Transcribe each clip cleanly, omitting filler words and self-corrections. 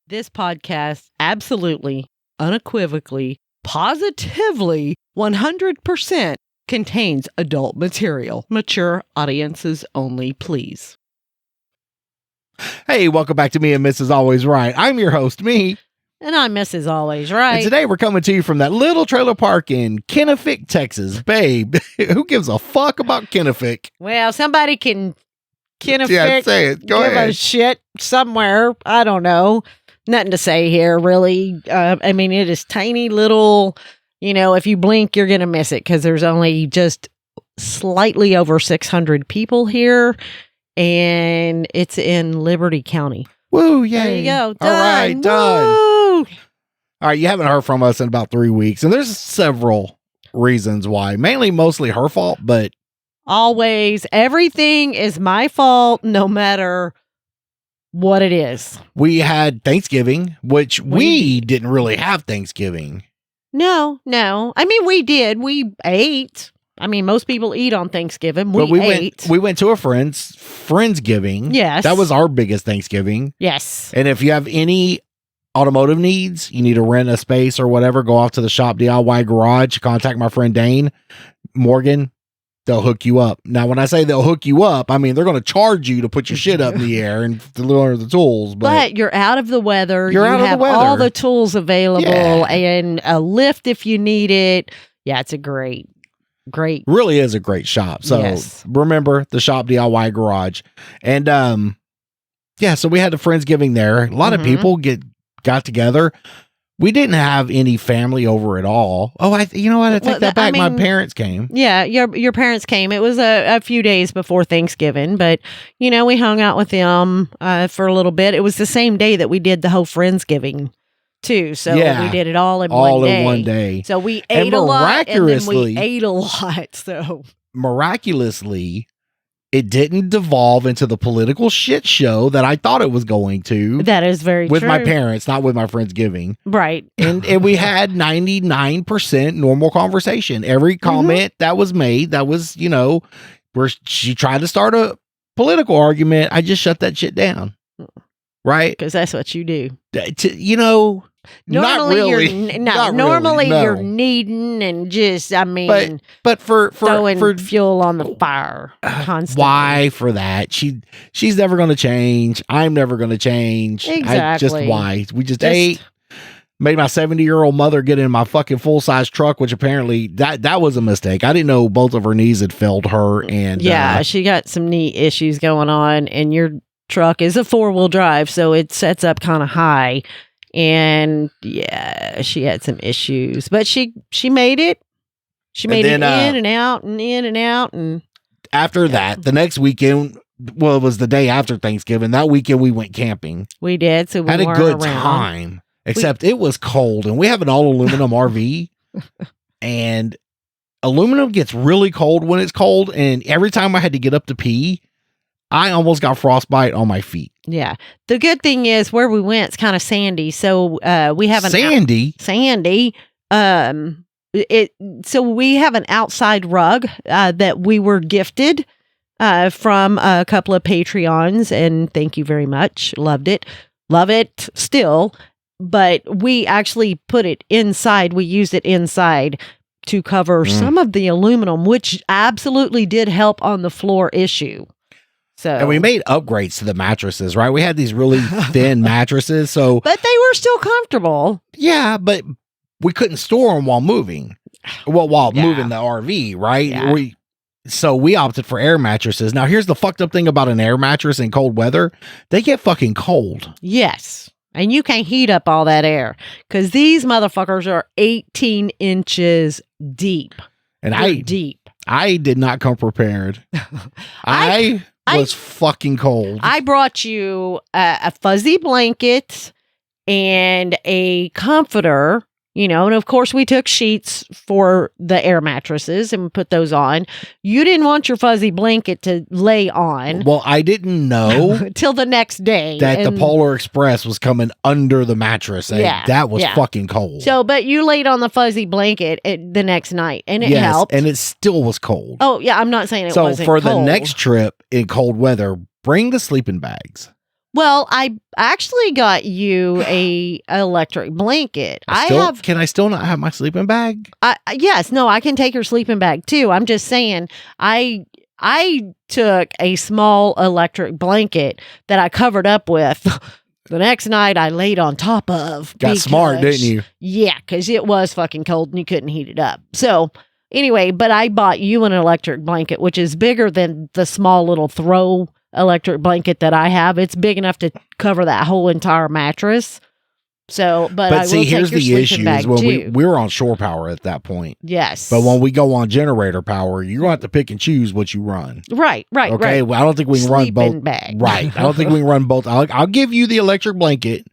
This podcast absolutely, unequivocally, positively, 100% contains adult material. Mature audiences only, please. Hey, welcome back to Me and Mrs. Always Right. I'm your host, me. And I'm Mrs. Always Right. And today we're coming to you from that little trailer park in Kennefic, Texas. Babe, who gives a fuck about Kennefic? Well, somebody can Yeah, say it. Go give ahead. a shit somewhere. I don't know. Nothing to say here, really. I mean, it is tiny little, if you blink, you're going to miss it because there's only just slightly over 600 people here, and it's in Liberty County. Woo, yay. There you go. Done. All right, done. Woo! All right, you haven't heard from us in about 3 weeks, and there's several reasons why. Mostly her fault, but Always. Everything is my fault, no matter what it is. we had Thanksgiving, which we didn't really have Thanksgiving. No. I mean, we did. We ate. I mean, most people eat on Thanksgiving. But We ate. we went to a friendsgiving. Yes. That was our biggest Thanksgiving. Yes. And if you have any automotive needs, you need to rent a space or whatever, go off to the Shop DIY Garage, contact my friend Dane Morgan. They'll hook you up. Now, when I say they'll hook you up, I mean, they're going to charge you to put your shit up in the air and to learn the tools. But you're out of the weather. You're you out of the have weather. all the tools available Yeah. and a lift if you need it. Yeah, it's a great. really is a great shop. So Yes. remember the Shop DIY Garage. And so we had the Friendsgiving there. A lot of Mhm. people got together. We didn't have any family over at all. Oh, you know what? I take Well, that back. I My mean- parents came. Yeah, your parents came. It was a few days before Thanksgiving, but we hung out with them for a little bit. It was the same day that we did the whole Friendsgiving too. So Yeah. we did it all in One day. So we And ate a lot, and then we miraculously- ate a lot. So Miraculously, it didn't devolve into the political shit show that I thought it was going to that is very with true. my parents, not with my Friendsgiving. Right. And we had 99% normal conversation. Every Mm-hmm. comment that was made, that was, where she tried to start a political argument, I just shut that shit down. Right? Because that's what you do. Not really. Not normally really, you're no. needing and just, I mean, But for throwing fuel on the fire constantly. why for that? She's never going to change. I'm never going to change. Exactly. Why? We just ate. Made my 70-year-old mother get in my fucking full-size truck, which apparently that was a mistake. I didn't know both of her knees had failed her. And Yeah, she got some knee issues going on, and your truck is a 4-wheel drive, so it sets up kind of high. And yeah, she had some issues, but she made it. She made then, it in and out and in and out. And after that, the next weekend, well, it was the day after Thanksgiving. That weekend we went camping. we did. So we Had a weren't good around. time, except it was cold, and we have an all aluminum RV, and aluminum gets really cold when it's cold. And every time I had to get up to pee, I almost got frostbite on my feet. Yeah. The good thing is where we went, it's kind of sandy. So we have an Sandy. sandy. So we have an outside rug that we were gifted from a couple of Patreons, and thank you very much. Loved it. Love it still. But we actually put it inside. We used it inside to cover some of the aluminum, which absolutely did help on the floor issue. So, And we made upgrades to the mattresses, right? We had these really thin mattresses. So, but they were still comfortable. yeah, but we couldn't store them while moving. Well, while Yeah. moving the RV, right? Yeah. So we opted for air mattresses. Now, here's the fucked up thing about an air mattress in cold weather. They get fucking cold. Yes. And you can't heat up all that air because these motherfuckers are 18 inches deep. And They're I deep. did not come prepared. I was fucking cold. I brought you a fuzzy blanket and a comforter, and of course we took sheets for the air mattresses and put those on. You didn't want your fuzzy blanket to lay on Well, I didn't know till the next day. that the And Polar Express was coming under the mattress. And Yeah, that was yeah. fucking cold. So, but you laid on the fuzzy blanket the next night and it yes, helped. and it still was cold. Oh, yeah, I'm not saying it so wasn't for the cold. next trip in cold weather, bring the sleeping bags. Well, I actually got you a electric blanket. Can I still not have my sleeping bag? Yes, no, I can take your sleeping bag too. I'm just saying, I took a small electric blanket that I covered up with. The next night I laid on top of. Got smart, didn't you? Yeah, because it was fucking cold and you couldn't heat it up. So anyway, but I bought you an electric blanket, which is bigger than the small little throw electric blanket that I have. It's big enough to cover that whole entire mattress. So, but I will see, take here's your the sleeping issue: bag is when too. we were on shore power at that point. Yes, But when we go on generator power, you're going to have to pick and choose what you run. right, Okay, right. well, I don't think we can run Sleeping both. bag. Right, I don't think we can run both. I'll give you the electric blanket.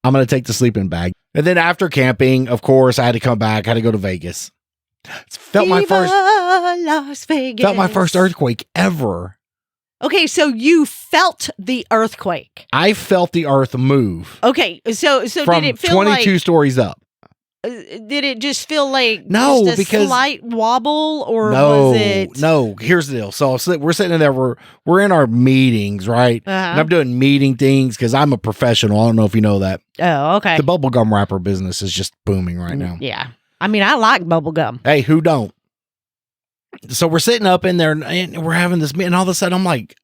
I'm going to take the sleeping bag, and then after camping, of course, I had to come back. I had to go to Vegas. Felt my Las Vegas. earthquake ever. Okay, so you felt the earthquake. I felt the earth move Okay, so from did it feel 22 like? stories up. Did it just feel like No, just a because- slight wobble, or No, was it? no. Here's the deal. So we're sitting in there. We're in our meetings, right? And Uh-huh. I'm doing meeting things because I'm a professional. I don't know if you know that. Oh, okay. The bubblegum wrapper business is just booming right now. Yeah, I mean, I like bubble gum. Hey, who don't? So we're sitting up in there and we're having this meeting. And all of a sudden, I'm like,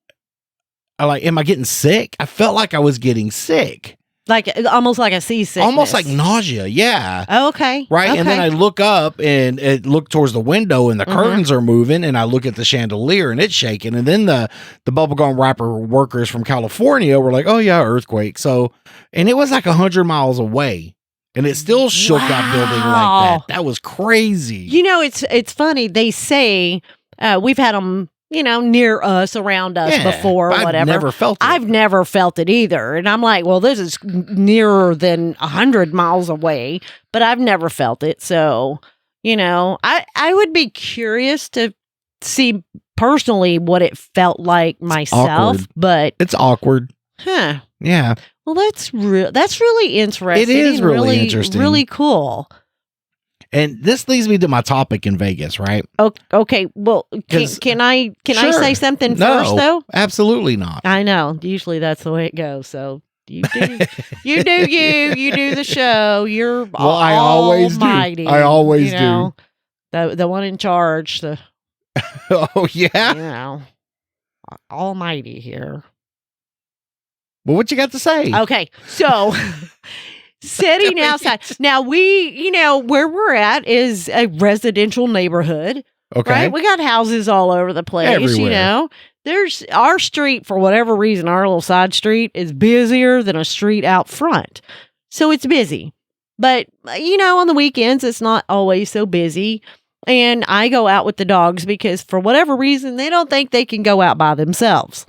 am I getting sick? I felt like I was getting sick, Like almost like a seasickness. almost like nausea. Yeah. Oh, okay. Right. Okay. And then I look up and look towards the window and the Mhm. curtains are moving and I look at the chandelier and it's shaking. And then the bubblegum wrapper workers from California were like, oh yeah, earthquake. So, and it was like 100 miles away and it still shook that building like Wow. that. That was crazy. You know, it's funny. They say we've had them, near us, around us Yeah, before, but whatever. I've never felt it. I've never felt it either. And I'm like, well, this is nearer than 100 miles away, but I've never felt it. So, I would be curious to see personally what it felt like myself, awkward. but It's awkward. huh. Yeah. Well, that's really interesting. It is and really interesting. Really cool. And this leads me to my topic in Vegas, right? Okay. Well, 'Cause- can I Sure. say something No. first though? Absolutely not. I know. Usually that's the way it goes. So you do, you do the show. You're Well, I always do. almighty. I always do. The one in charge. The Oh, yeah? almighty here. Well, what you got to say? Okay, so sitting outside. Now where we're at is a residential neighborhood. Okay. Right? We got houses all over the place. Everywhere. There's our street, for whatever reason, our little side street is busier than a street out front. So it's busy. But, on the weekends, it's not always so busy. And I go out with the dogs because for whatever reason, they don't think they can go out by themselves.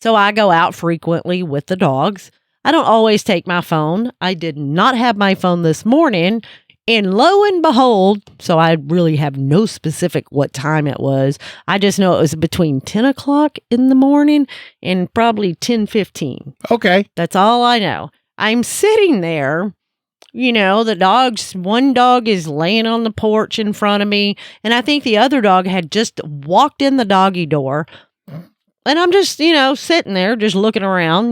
So I go out frequently with the dogs. I don't always take my phone. I did not have my phone this morning. And lo and behold, so I really have no specific what time it was. I just know it was between 10 o'clock in the morning and probably 10:15. Okay. That's all I know. I'm sitting there, one dog is laying on the porch in front of me. And I think the other dog had just walked in the doggy door. And I'm just, sitting there, just looking around,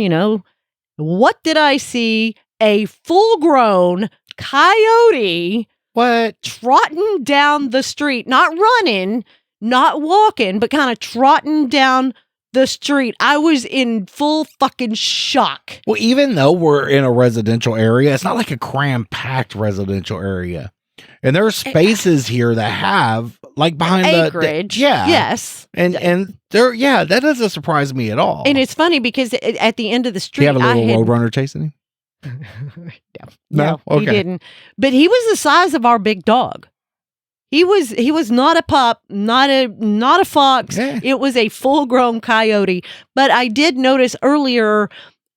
What did I see? A full-grown coyote What? trotting down the street, not running, not walking, but kind of trotting down the street. I was in full fucking shock. Well, even though we're in a residential area, it's not like a cram-packed residential area. And there are spaces here that have, like behind Acreage. yeah. Yes. And there, yeah, that doesn't surprise me at all. And it's funny because at the end of the Do street, you have a little I had, roadrunner chasing him? No, Okay. he didn't. But he was the size of our big dog. He was not a pup, not a fox. Yeah. It was a full-grown coyote. But I did notice earlier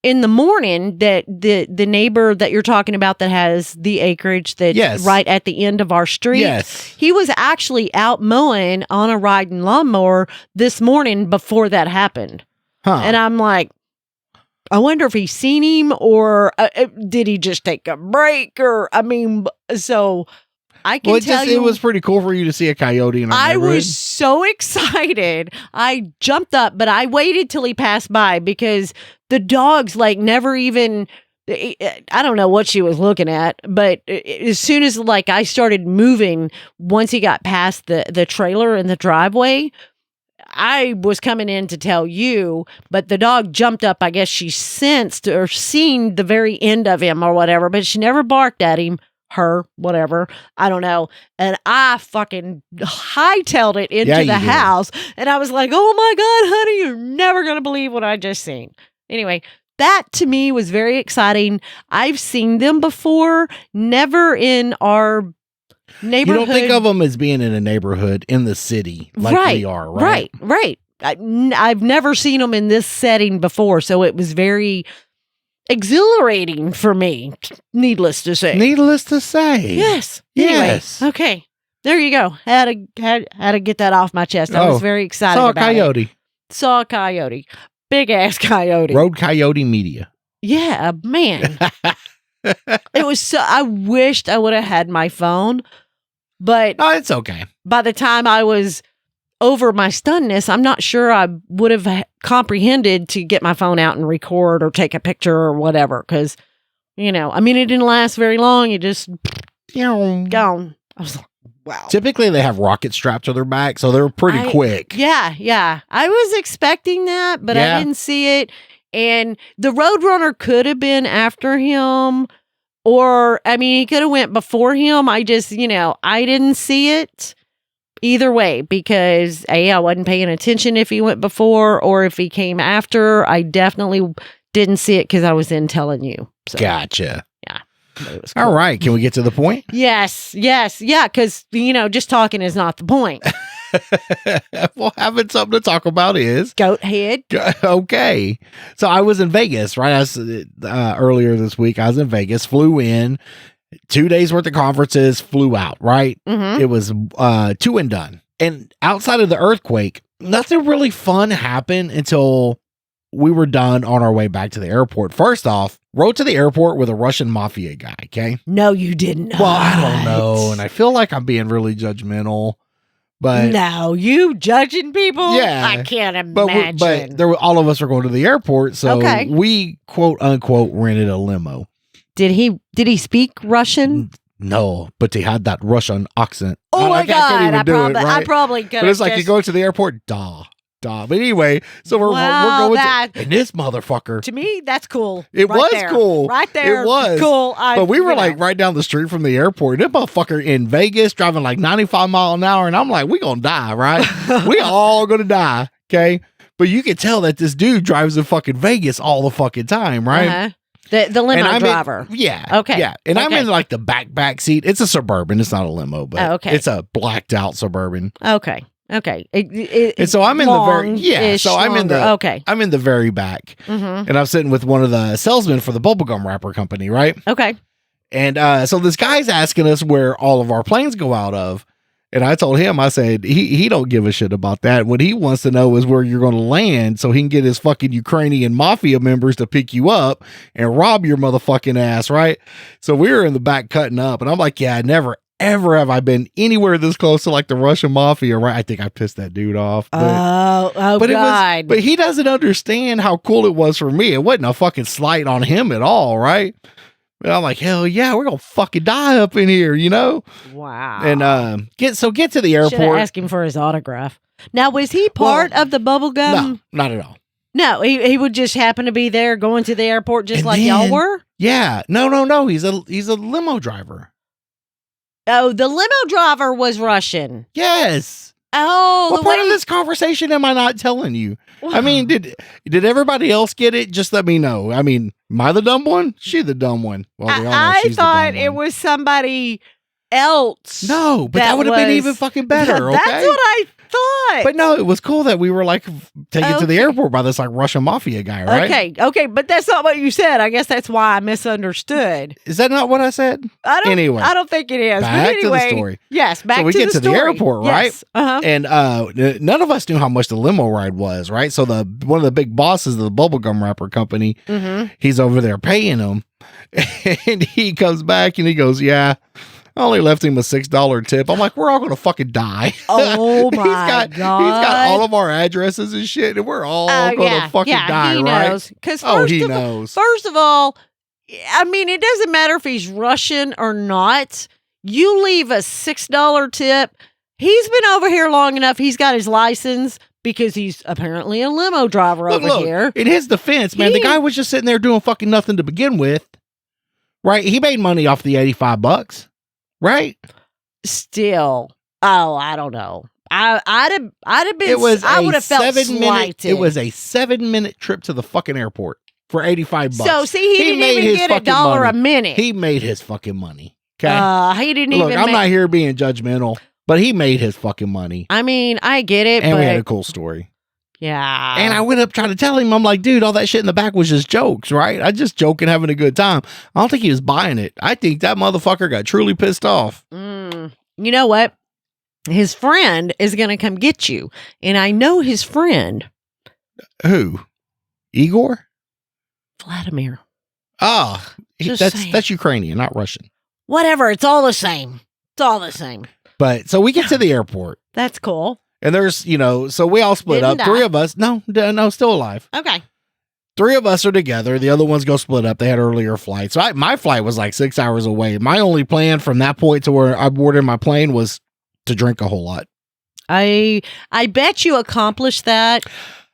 in the morning that the neighbor that you're talking about that has the acreage that's Yes. right at the end of our street. Yes. He was actually out mowing on a riding lawnmower this morning before that happened. Huh. And I'm like, I wonder if he's seen him or did he just take a break? So I can Well, tell you, it was pretty cool for you to see a coyote in our I neighborhood. was so excited. I jumped up, but I waited till he passed by because the dogs like never even. I don't know what she was looking at, but as soon as like I started moving, once he got past the trailer in the driveway, I was coming in to tell you, but the dog jumped up. I guess she sensed or seen the very end of him or whatever, but she never barked at him. Her, whatever, I don't know. And I fucking hightailed it into the you did. house. And I was like, oh my God, honey, you're never going to believe what I just seen. Anyway, that to me was very exciting. I've seen them before, never in our neighborhood. You don't think of them as being in a neighborhood in the city like we are, right? Right. I've never seen them in this setting before, so it was very exhilarating for me, needless to say. Needless to say. Yes. Yes. Anyway, okay. There you go. Had to get that off my chest. I was very excited Saw a about coyote. it. Saw a coyote. Big ass coyote. Road Coyote Media. Yeah, man. It was so. I wished I would have had my phone, but Oh, it's okay. by the time I was over my stunnedness, I'm not sure I would have comprehended to get my phone out and record or take a picture or whatever. Because, it didn't last very long. It just gone. I was like, wow. Typically, they have rockets strapped to their back, so they're pretty quick. Yeah. I was expecting that, but I didn't see it. And the Roadrunner could have been after him, or, he could have went before him. I just, I didn't see it either way because I wasn't paying attention if he went before or if he came after. I definitely didn't see it because I was in telling you. So, Gotcha. yeah. It was cool. All right. Can we get to the point? Yes. Yeah. Because, just talking is not the point. Well, having something to talk about is Goat head. okay. So I was in Vegas, right? Earlier this week, I was in Vegas, flew in, 2 days worth of conferences, flew out, right? Mm-hmm. It was 2 and done. And outside of the earthquake, nothing really fun happened until we were done on our way back to the airport. First off, rode to the airport with a Russian mafia guy, okay? No, you didn't. Well, I don't know. And I feel like I'm being really judgmental. But no, you judging people? Yeah. I can't imagine. But all of us were going to the airport, so Okay. we quote unquote rented a limo. Did he speak Russian? No, but he had that Russian accent. Oh my God! I Right? probably could. But it's like you go to the airport, duh. But anyway, so we're going and this motherfucker. To me, that's cool. It right was there. cool. Right there. It was cool. But we were like right down the street from the airport. That motherfucker in Vegas driving like 95 miles an hour, and I'm like, we gonna die, right? We all gonna die, okay? But you can tell that this dude drives in fucking Vegas all the fucking time, right? Uh-huh. The limo driver. Okay. Yeah. And I'm in like the back seat. It's a Suburban. It's not a limo, but it's a blacked out Suburban. Okay. And so I'm in the I'm in the very back. Mm-hmm. And I'm sitting with one of the salesmen for the bubblegum wrapper company, right? Okay. And so this guy's asking us where all of our planes go out of. And I told him, I said, he don't give a shit about that. What he wants to know is where you're going to land so he can get his fucking Ukrainian mafia members to pick you up and rob your motherfucking ass, right? So we were in the back cutting up. And I'm like, yeah, never, ever have I been anywhere this close to like the Russian mafia, right? I think I pissed that dude off. But, God. But he doesn't understand how cool it was for me. It wasn't a fucking slight on him at all, right? And I'm like, hell yeah, we're gonna fucking die up in here, Wow. And get to the airport. Should ask him for his autograph. Now, was he part of the bubblegum? No, not at all. No, he would just happen to be there going to the airport just like y'all were? Yeah. No. He's a limo driver. Oh, the limo driver was Russian. Yes. Oh, what part of this conversation am I not telling you? Wow. I mean, did everybody else get it? Just let me know. I mean, am I the dumb one? She the dumb one. Well, I thought it was somebody else. No, but that would have been even fucking better. Okay, that's what I thought. But no, it was cool that we were like taken to the airport by this like Russian mafia guy, right? Okay, but that's not what you said. I guess that's why I misunderstood. Is that not what I said? I don't think it is. Back to the story. Yes, back to the story. So we get to the airport, right? Yes. Uh-huh. And none of us knew how much the limo ride was, right? So one of the big bosses of the bubblegum wrapper company, he's over there paying them, and he comes back and he goes, "Yeah, I only left him a $6 tip. I'm like, we're all gonna fucking die. Oh my God. He's got all of our addresses and shit, and we're all gonna fucking die, he right? knows. Because He knows. First of all, I mean, it doesn't matter if he's Russian or not. You leave a $6 tip. He's been over here long enough. He's got his license because he's apparently a limo driver over here. In his defense, man, the guy was just sitting there doing fucking nothing to begin with. Right? He made money off the $85, right? Still, I don't know. I'd have been. I would have felt 7-minute. It was a 7-minute trip to the fucking airport for $85. So see, he didn't even get $1 a minute. He made his fucking money. Okay, he didn't Look, even. I'm not here being judgmental, but he made his fucking money. I mean, I get it, and but we had a cool story. Yeah. And I went up trying to tell him, I'm like, dude, all that shit in the back was just jokes, right? I just joking, having a good time. I don't think he was buying it. I think that motherfucker got truly pissed off. You know what? His friend is going to come get you. And I know his friend. Who? Igor? Vladimir. Oh, that's Ukrainian, not Russian. Whatever. It's all the same. It's all the same. But so we get to the airport. That's cool. And there's, so we all split up. 3 of us. No, still alive. Okay. 3 of us are together. The other ones go split up. They had earlier flights. So my flight was like 6 hours away. My only plan from that point to where I boarded my plane was to drink a whole lot. I bet you accomplished that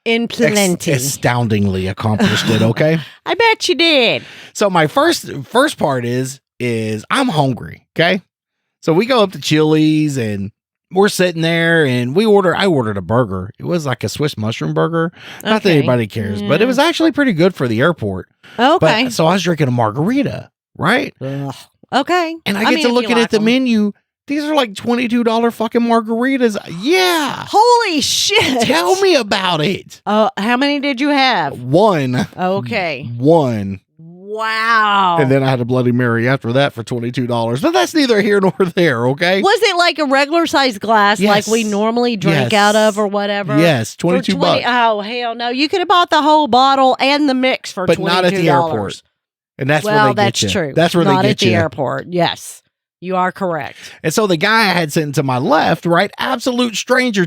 in plenty. Astoundingly accomplished it, okay? I bet you did. So my first part is I'm hungry, okay? So we go up to Chili's and we're sitting there and I ordered a burger. It was like a Swiss mushroom burger. Not that anybody cares, but it was actually pretty good for the airport. Okay. So I was drinking a margarita, right? Ugh. Okay. And I get to looking at the menu. These are like $22 fucking margaritas. Yeah. Holy shit. Tell me about it. How many did you have? 1. Okay. 1. Wow. And then I had a Bloody Mary after that for $22. But that's neither here nor there, okay? Was it like a regular sized glass like we normally drink out of or whatever? Yes, $22. Oh, hell no. You could have bought the whole bottle and the mix for $22. But not at the airport. And that's where they get that's you. True. That's where not they get at the airport. Yes. You are correct. And so the guy I had sitting to my left, right? Absolute stranger.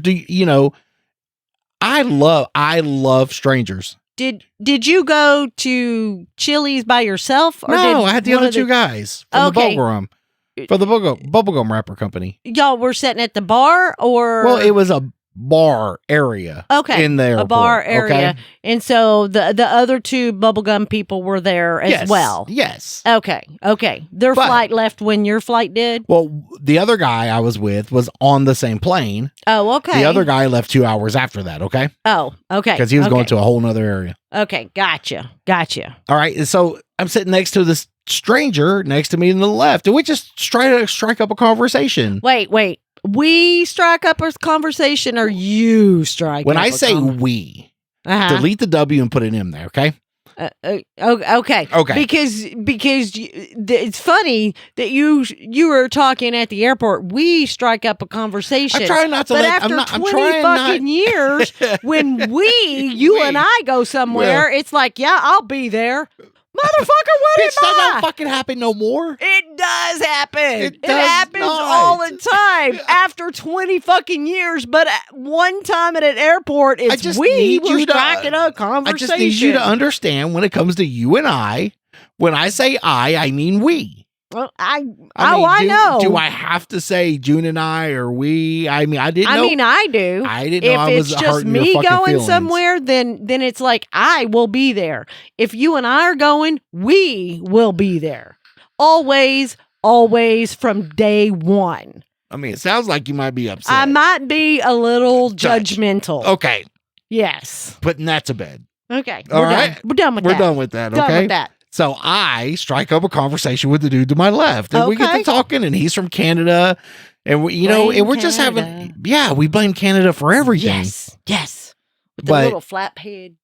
I love strangers. Did you go to Chili's by yourself? Or no, I had the other 2 guys from the bubblegum wrapper company. Y'all were sitting at the bar, or well, it was a bar area. Okay, in there, a bar area, okay? And so the other 2 bubblegum people were there as well. Yes. Okay. Their flight left when your flight did. Well, the other guy I was with was on the same plane. Oh, okay. The other guy left 2 hours after that. Okay. Oh, okay. Because he was going to a whole nother area. Okay, gotcha. All right, and so I'm sitting next to this stranger next to me on the left, and we just strike up a conversation. Wait. We strike up a conversation, or you strike? When up I a say we, delete the W and put an M there. Okay. Okay. Because it's funny that you were talking at the airport. We strike up a conversation. I'm trying not to. But after 20 fucking years, when you and I go somewhere, it's like, yeah, I'll be there. Motherfucker, what Bitch, am that I? don't fucking happen no more. It does happen. It does happens not. all the time after 20 fucking years. But one time at an airport, it's we're striking a conversation. I just need you to understand when it comes to you and I, when I say I mean we. Well, I mean, know. Do I have to say June and I or we? I mean, I didn't know. I mean, I do. I didn't know I was hurting your fucking If it's just me going feelings. somewhere, then it's like I will be there. If you and I are going, we will be there. Always from day one. I mean, it sounds like you might be upset. I might be a little judgmental. Okay. Yes. Putting that to bed. Okay. All right. We're done with that. We're done with that. Okay. Done with that. So I strike up a conversation with the dude to my left, and we get to talking, and he's from Canada, and we, we're just having, we blame Canada for everything. Yes, with the little flap head.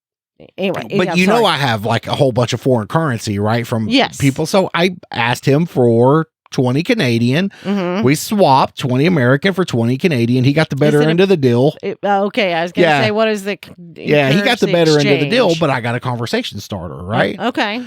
Anyway, but I have like a whole bunch of foreign currency, right, from people. So I asked him for 20 Canadian. Mm-hmm. We swapped 20 American for 20 Canadian. He got the better end of the deal. Okay, I was going to say, what is the he got the better end of the deal, but I got a conversation starter, right? Okay.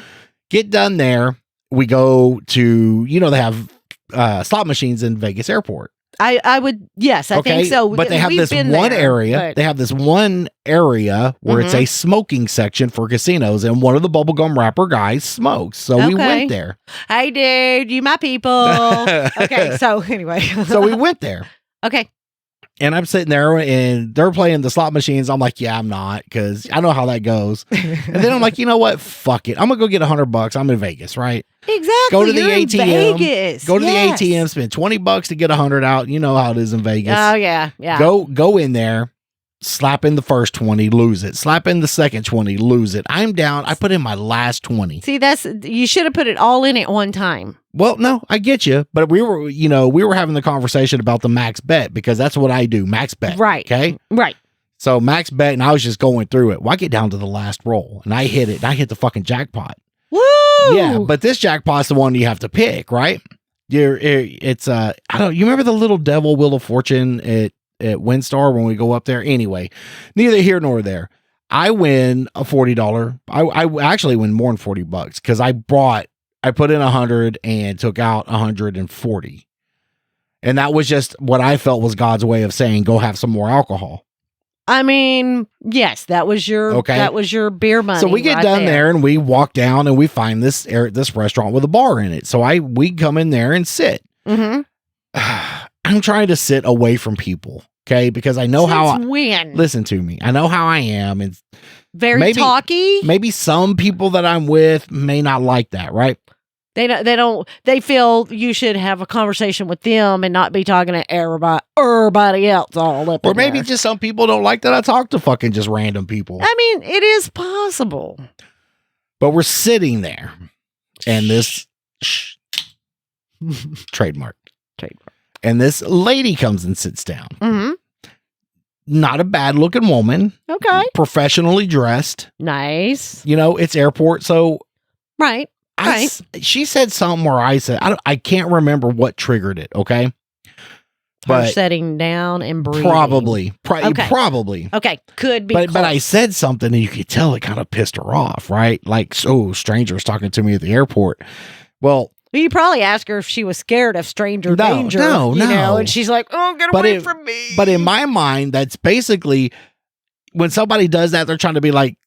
Get done there. We go to, they have slot machines in Vegas Airport. I would, yes, I think so. But they have We've this been one there, area. but- They have this one area where it's a smoking section for casinos, and one of the bubblegum wrapper guys smokes. So we Okay. went there. Hey, dude, you my people. Okay, so anyway. So we went there. Okay. And I'm sitting there and they're playing the slot machines. I'm like, yeah, I'm not, because I know how that goes. And then I'm like, you know what? Fuck it. I'm going to go get $100. I'm in Vegas, right? Exactly. Go to the You're in ATM. Vegas. Go to Yes. the ATM, spend $20 to get 100 out. You know how it is in Vegas. Oh, yeah. Yeah. Go in there, slap in the first 20, lose it. Slap in the second 20, lose it. I'm down. I put in my last 20. See, you should have put it all in at one time. Well, no, I get you, but we were having the conversation about the max bet, because that's what I do, max bet. Right. Okay. Right. So max bet, and I was just going through it. Well, I get down to the last roll, and I hit it. And I hit the fucking jackpot. Woo! Yeah, but this jackpot's the one you have to pick, right? You remember the little devil wheel of fortune at WinStar when we go up there? Anyway, neither here nor there. I win a $40. I actually win more than $40 because I put in 100 and took out 140. And that was just what I felt was God's way of saying, go have some more alcohol. I mean, yes, that was your beer money. So we get right done there and we walk down and we find this restaurant with a bar in it. So we come in there and sit. Mm-hmm. I'm trying to sit away from people, okay? Because I know when listen to me. I know how I am, and very talky. Maybe some people that I'm with may not like that, right? They feel you should have a conversation with them and not be talking to everybody else all up. Or in maybe there. just some people don't like that I talk to fucking just random people. I mean, it is possible. But we're sitting there, and this trademark. And this lady comes and sits down. Mm-hmm. Not a bad looking woman. Okay. Professionally dressed. Nice. It's airport, so Right. she said something where I said I can't remember what triggered it. Okay. Her setting down and breathing. Probably. Probably. Okay. Could be. But I said something and you could tell it kind of pissed her off, right? Like, so strangers talking to me at the airport. Well, you probably asked her if she was scared of stranger danger. No. And she's like, "Oh, get away from me." But in my mind, that's basically when somebody does that, they're trying to be like,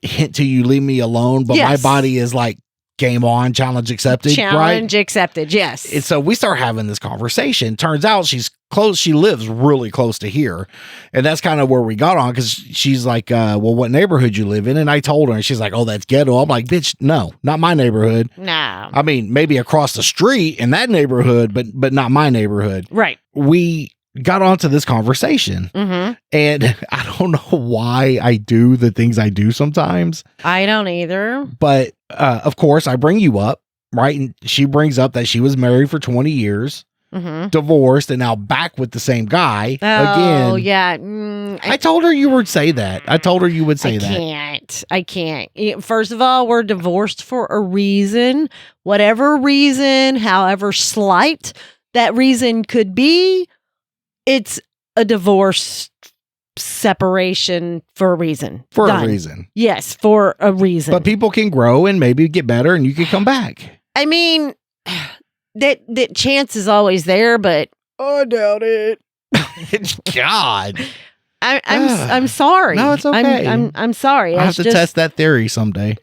hint to you, leave me alone. But my body is like, game on, challenge accepted. Challenge accepted, yes. And so we start having this conversation. Turns out she's close. She lives really close to here. And that's kind of where we got on, because she's like, well, what neighborhood you live in? And I told her, and she's like, oh, that's ghetto. I'm like, bitch, no, not my neighborhood. No. I mean, maybe across the street in that neighborhood, but not my neighborhood. Right. We got onto this conversation, and I don't know why I do the things I do sometimes. I don't either. But of course, I bring you up, right? And she brings up that she was married for 20 years, divorced, and now back with the same guy again. Oh, yeah. I told her you would say that. I told her you would say that. I can't. First of all, we're divorced for a reason. Whatever reason, however slight that reason could be, it's a divorce separation for a reason. For Done. a reason. Yes, for a reason. But people can grow and maybe get better and you can come back. I mean, that chance is always there, but I doubt it. God. I'm sorry. No, it's okay. I'm sorry. I have to test that theory someday.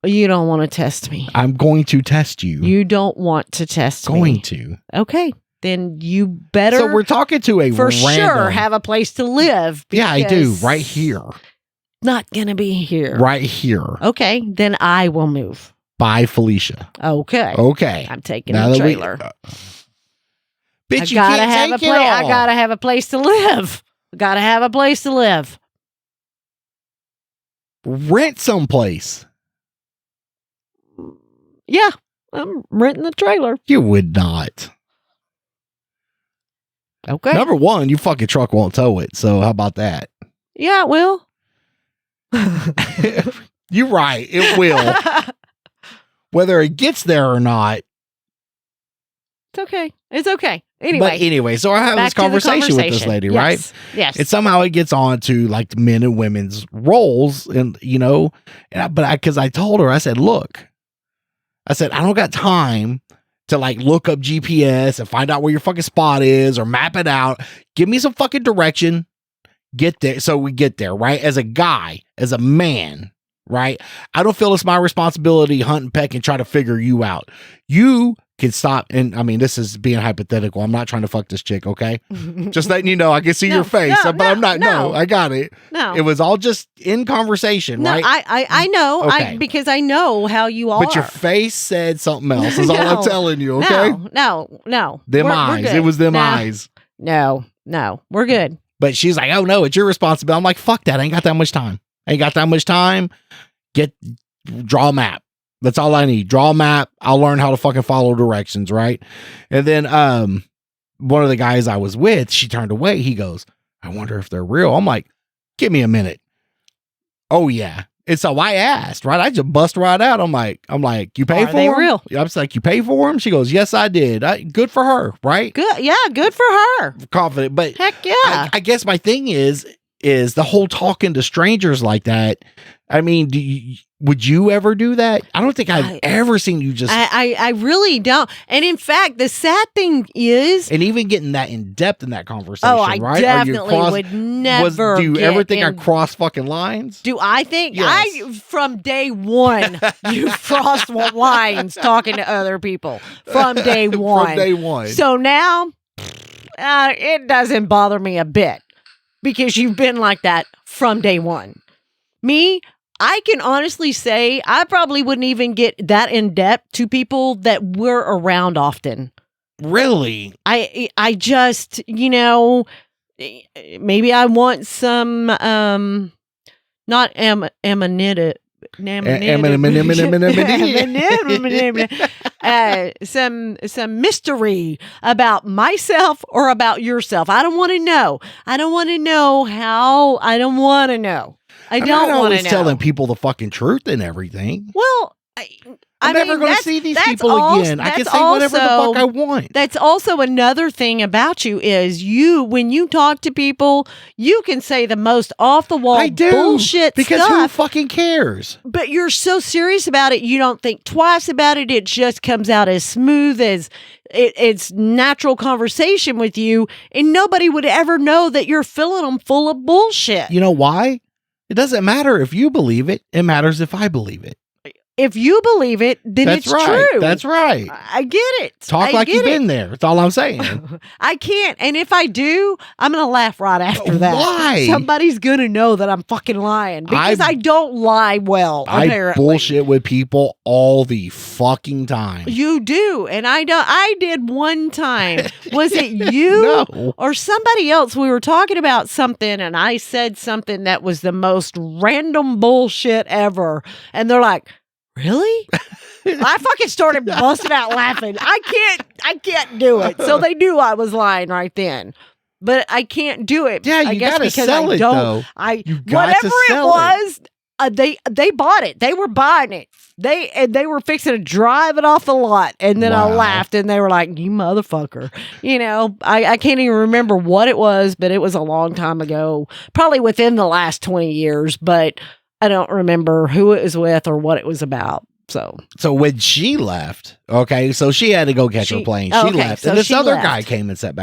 You don't want to test me. I'm going to test you. You don't want to test me. Going to. Okay. Then you better. So we're talking to a for random, sure have a place to live. Yeah, I do. Right here. Not gonna be here. Right here. Okay. Then I will move. Bye, Felicia. Okay. Okay. I'm taking the trailer. Bitch, you can't take it all. I gotta have a place to live. Gotta have a place to live. Rent someplace. Yeah, I'm renting the trailer. You would not. Okay. Number one, your fucking truck won't tow it. So how about that? Yeah, it will. You're right. It will. Whether it gets there or not. It's okay. It's okay. Anyway. So I have this conversation with this lady, right? Yes. And somehow it gets on to like men and women's roles. And, because I told her, I said, look, I don't got time to like look up GPS and find out where your fucking spot is or map it out. Give me some fucking direction. Get there. So we get there, right? As a guy, as a man, right? I don't feel it's my responsibility hunt and peck and try to figure you out. You can stop. And I mean, this is being hypothetical. I'm not trying to fuck this chick, okay? Just letting you know, I can see your face, but I'm not. No, I got it. No, it was all just in conversation, right? I know. Okay. Because I know how you are. But your face said something else. Is all I'm telling you, okay? No. Them eyes. It was them eyes. No, we're good. But she's like, oh no, it's your responsibility. I'm like, fuck that. I ain't got that much time. Draw a map. That's all I need. Draw a map. I'll learn how to fucking follow directions, right? And then one of the guys I was with, she turned away. He goes, I wonder if they're real. I'm like, give me a minute. Oh yeah. And so I asked, right? I just bust right out. I'm like, you pay for them? Are they real? I was like, you pay for them? She goes, yes, I did. Good for her, right? Good. Yeah, good for her. Confident. But heck yeah. I guess my thing is the whole talking to strangers like that. I mean, would you ever do that? I don't think I've ever seen you just. I really don't. And in fact, the sad thing is, and even getting that in depth in that conversation. Oh, I right? definitely would never. Do you ever think I cross fucking lines? Do I think Yes. from day one you crossed lines talking to other people from day one? From day one. So now it doesn't bother me a bit because you've been like that from day one. Me, I can honestly say I probably wouldn't even get that in depth to people that we're around often. Really? I just, maybe I want some not anonymity. Some mystery about myself or about yourself. I don't want to know. I don't want to know how. I don't want to know. I don't want to know. Always telling people the fucking truth and everything. Well, I'm never going to see these people again. I can say whatever the fuck I want. That's also another thing about you is when you talk to people, you can say the most off the wall bullshit because stuff. Who fucking cares? But you're so serious about it, you don't think twice about it. It just comes out as smooth as it's natural conversation with you, and nobody would ever know that you're filling them full of bullshit. You know why? It doesn't matter if you believe it. It matters if I believe it. If you believe it, then it's true. That's right. I get it. Talk like you've been there. That's all I'm saying. I can't. And if I do, I'm going to laugh right after that. Why? Somebody's going to know that I'm fucking lying because I don't lie well, apparently. I bullshit with people all the fucking time. You do. And I don't. I did one time. Was it you or somebody else? We were talking about something and I said something that was the most random bullshit ever. And they're like, really? I fucking started busting out laughing. I can't do it. So they knew I was lying right then. But I can't do it. Yeah, you gotta sell it though. Whatever it was, they bought it. They were buying it. They were fixing to drive it off the lot. And then I laughed and they were like, you motherfucker. I can't even remember what it was, but it was a long time ago. Probably within the last 20 years, but I don't remember who it was with or what it was about. So when she left, okay, so she had to go catch her plane. She left, and this other guy came and sat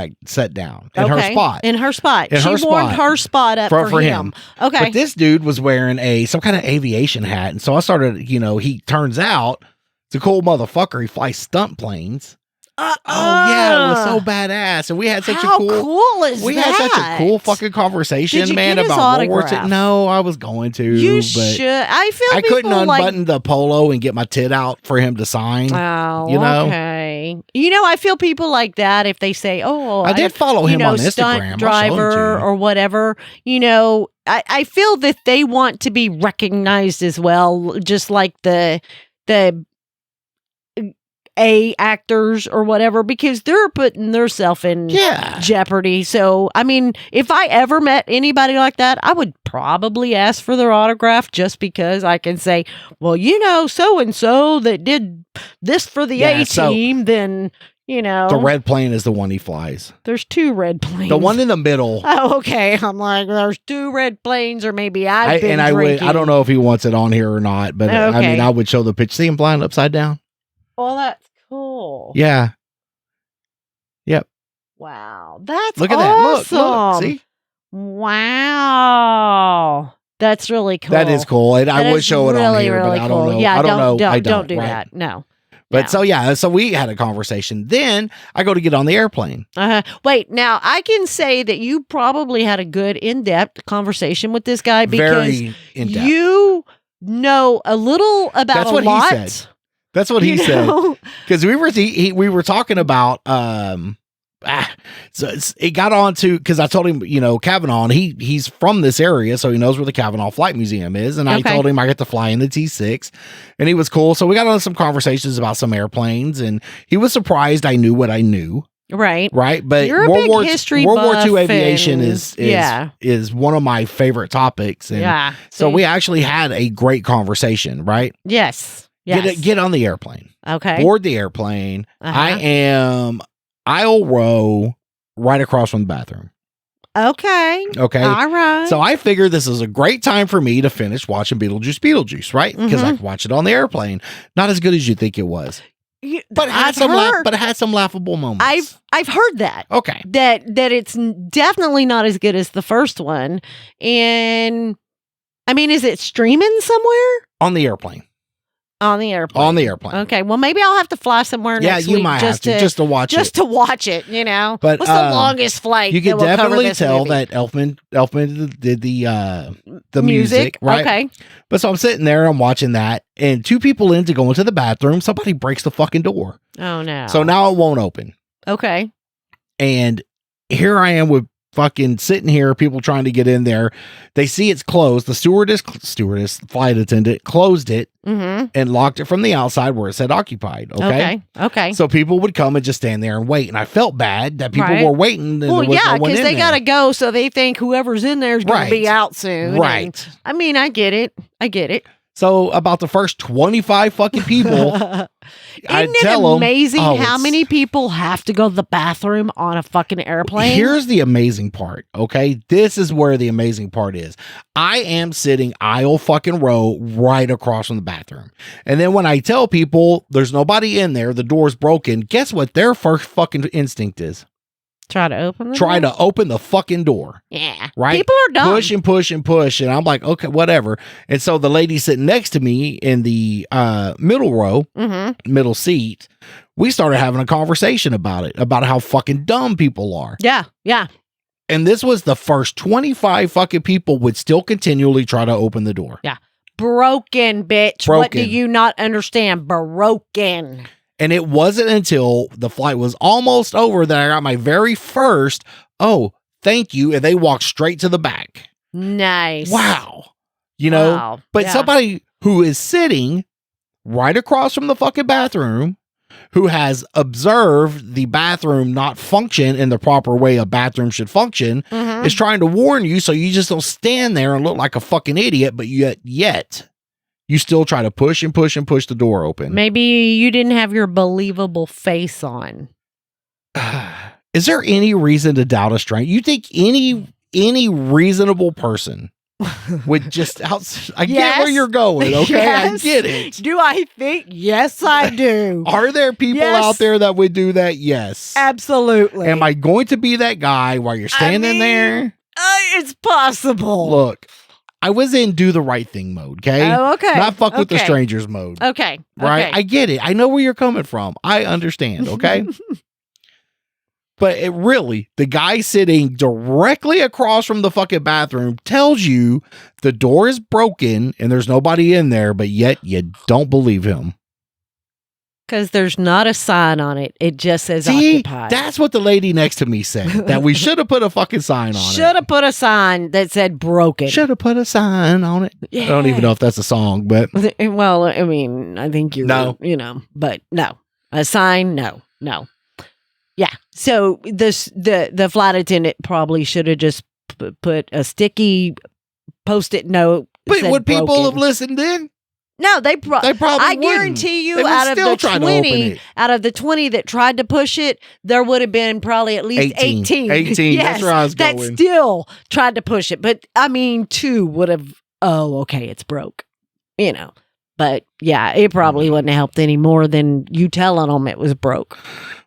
down in her spot. In her spot. She warmed her spot up for him. Okay. But this dude was wearing some kind of aviation hat, and so I started, he turns out it's a cool motherfucker. He flies stunt planes. Oh yeah, it was so badass, and we had such How cool is we that? had such a cool fucking conversation, Did you man, get his about World War autograph? II. No, I was going to. You but should. I feel I couldn't people unbutton the polo and get my tit out for him to sign. Oh, you know? okay. I feel people like that if they say, "Oh, I did follow him on stunt Instagram, driver or whatever." I feel that they want to be recognized as well, just like the A actors or whatever, because they're putting themselves in jeopardy. So, I mean, if I ever met anybody like that, I would probably ask for their autograph just because I can say, well, so-and-so that did this for the A team, then, The red plane is the one he flies. There's two red planes. The one in the middle. Oh, okay. I'm like, there's two red planes, or maybe I've been drinking. I don't know if he wants it on here or not, but I mean, I would show the picture. See him flying upside down? Well, that's cool. Yeah. Yep. Wow. That's Look at awesome. that. Look. See? Wow. That's really cool. That is cool. And I That would is show it on really, here, really but I cool. don't know. Yeah, I don't know. I don't do right? that. No. But No. so we had a conversation. Then I go to get on the airplane. Wait, now I can say that you probably had a good in-depth conversation with this guy because Very in depth. you know a little about That's a what lot. he said. That's what he said. Because we were talking about so it got on to, because I told him, Kavanaugh, and he's from this area, so he knows where the Kavanaugh Flight Museum is. And I told him I get to fly in the T6, and he was cool. So we got on some conversations about some airplanes, and he was surprised I knew what I knew. Right. But You're a World big War history World War buff II aviation and- is one of my favorite topics. And Yeah. so See? we actually had a great conversation, right? Yes. Yes. Get on the airplane. Okay. Board the airplane. Uh-huh. I am aisle row right across from the bathroom. Okay. Okay. All right. So I figured this is a great time for me to finish watching Beetlejuice, right? Because I Mhm. could watch it on the airplane. Not as good as you think it was, but it had some laughable moments. I've heard that. Okay. That it's definitely not as good as the first one. And I mean, is it streaming somewhere? On the airplane. On the airplane. On the airplane. Okay. Well, maybe I'll have to fly somewhere Yeah, next you week might just have to just to watch it. to watch it, But, what's the longest flight? You that can will cover definitely this tell movie? that Elfman did the music, right? Okay. But so I'm sitting there, I'm watching that, and two people in to go into the bathroom, somebody breaks the fucking door. Oh no. So now it won't open. Okay. And here I am with fucking sitting here, people trying to get in there. They see it's closed. The stewardess, flight attendant closed it Mm-hmm. and locked it from the outside where it said occupied. Okay. So people would come and just stand there and wait. And I felt bad that people Right. were waiting. And Well, there was yeah, no one because in they there. got to go, so they think whoever's in there is going Right. to be out soon. Right. And, I mean, I get it. So about the first 25 fucking people, I Isn't tell it them, amazing oh, how it's- many people have to go to the bathroom on a fucking airplane? Here's the amazing part, okay? This is where the amazing part is. I am sitting aisle fucking row right across from the bathroom. And then when I tell people there's nobody in there, the door's broken, guess what their first fucking instinct is? Try to open the Try door? to open the fucking door. Yeah. Right? People are dumb. Push and push and push. And I'm like, okay, whatever. And so the lady sitting next to me in the middle row, Mm-hmm. middle seat, we started having a conversation about it, about how fucking dumb people are. Yeah. Yeah. And this was the first 25 fucking people would still continually try to open the door. Broken, bitch. What do Broken. you not understand? Broken. And it wasn't until the flight was almost over that I got my very first, oh, thank you. And they walked straight to the back. Nice. Wow. You know, Wow. but Yeah. somebody who is sitting right across from the fucking bathroom, who has observed the bathroom not function in the proper way a bathroom should function, Mhm. is trying to warn you so you just don't stand there and look like a fucking idiot, but yet you still try to push and push and push the door open. Maybe you didn't have your believable face on. Is there any reason to doubt a stranger? You think any reasonable person would just I get where Yes. you're going, okay? Yes. I get it. Do I think? Yes, I do. Are there people Yes. out there that would do that? Yes. Absolutely. Am I going to be that guy while you're standing mean, there? It's possible. Look, I was in do the right thing mode, okay? Oh, okay. Not fuck with the Okay. strangers mode. Okay. Right? Okay. I get it. I know where you're coming from. I understand, okay? But it really, the guy sitting directly across from the fucking bathroom tells you the door is broken and there's nobody in there, but yet you don't believe him. Because there's not a sign on it. It just says See, occupied. that's what the lady next to me said, that we should have put a fucking sign on Should have put a sign that said broken. it. Should have put a sign on it. I don't even know if that's a song, but Well, I mean, I think you're, No. but no. A sign, no. Yeah. So the flight attendant probably should have just put a sticky Post-it note. but said would people broken. have listened in? No, they They probably I wouldn't. guarantee you, They would out of still the try to open 20, it. out of the 20 that tried to push it, there would have been probably at least 18. 18. Yes, That's where I was that going. still tried to push it. But I mean, 2 would have, oh, okay, it's broke. But yeah, it probably wouldn't have helped any more than you telling them it was broke.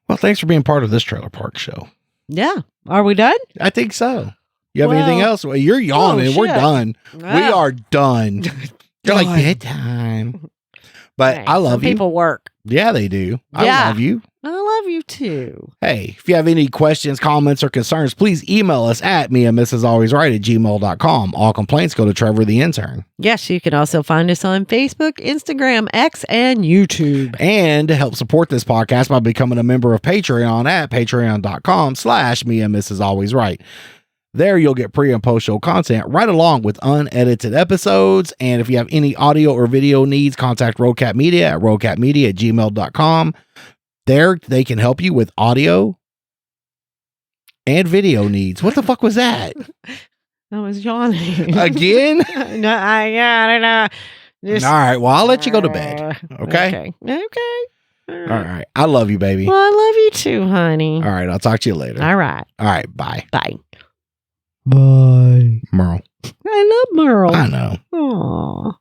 Well, thanks for being part of this trailer park show. Yeah. Are we done? I think so. You have anything else? Well, you're yawning. We're done. We are done. You're like bedtime. But I love you. People work. Yeah, they do. I love you. I love you too. Hey, if you have any questions, comments, or concerns, please email us at meandmrsalwaysright@gmail.com. All complaints go to Trevor the intern. Yes, you can also find us on Facebook, Instagram, X, and YouTube. And to help support this podcast by becoming a member of Patreon at patreon.com/meandmrsalwaysright. There you'll get pre and post show content right along with unedited episodes. And if you have any audio or video needs, contact Rocat Media at rocatmedia@gmail.com. There they can help you with audio and video needs. What the fuck was that? I was yawning. Again? No, I don't know. All right. Well, I'll let you go to bed. Okay? Okay. All right. I love you, baby. Well, I love you too, honey. All right. I'll talk to you later. All right. All right. Bye. Bye. Bye. Merle. I love Merle. I know. Aww.